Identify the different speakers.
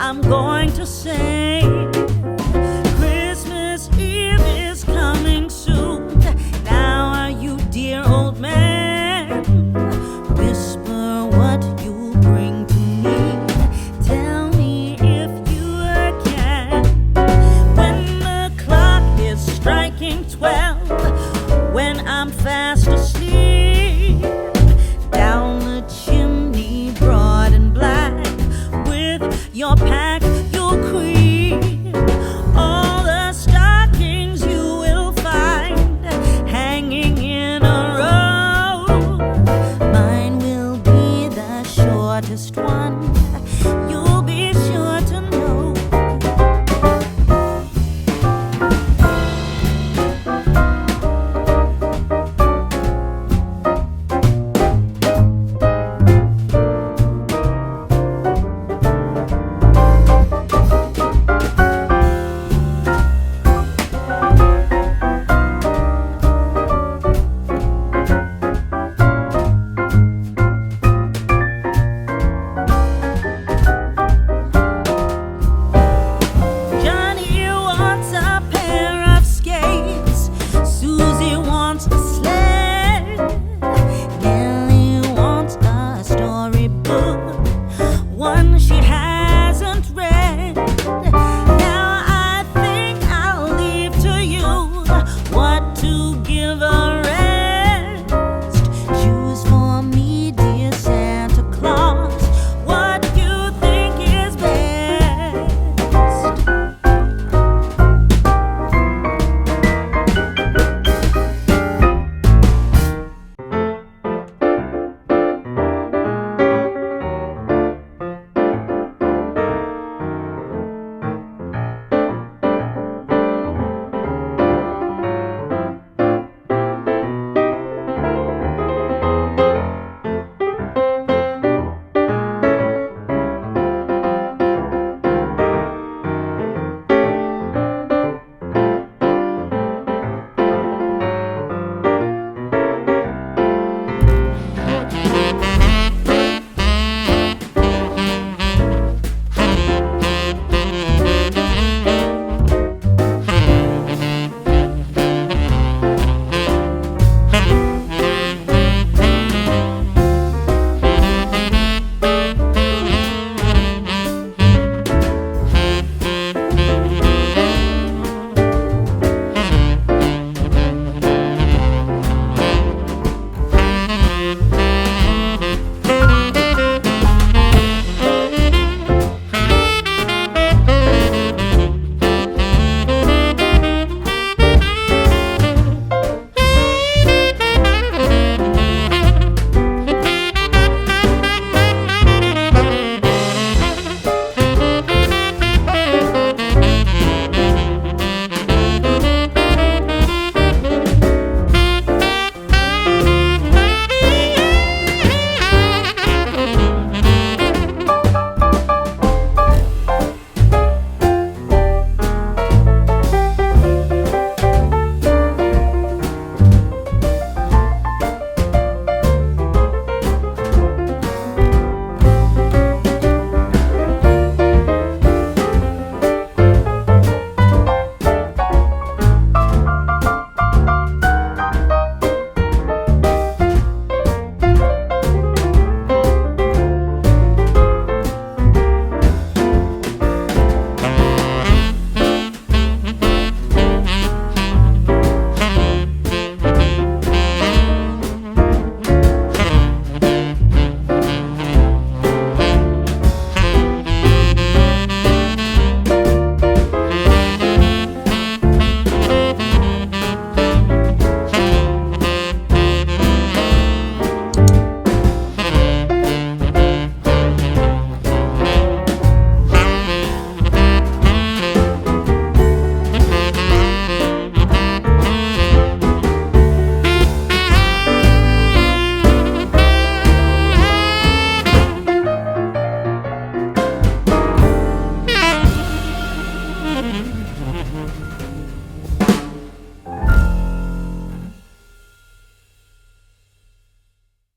Speaker 1: I'm going to say Christmas Eve is coming soon. Now are you, dear old man? Whisper what you bring to me. Tell me if you can. When the clock is striking 12, when I'm fast asleep, down the chimney broad and black, with your pack you'll creep. All the stockings you will find hanging in a row. Mine will be the shortest one, you'll be sure to know. Susie wants a sled. Nellie wants a storybook, one she hasn't read. Now I think I'll leave to you what to give a rest. Choose for me, dear Santa Claus, what you think is best.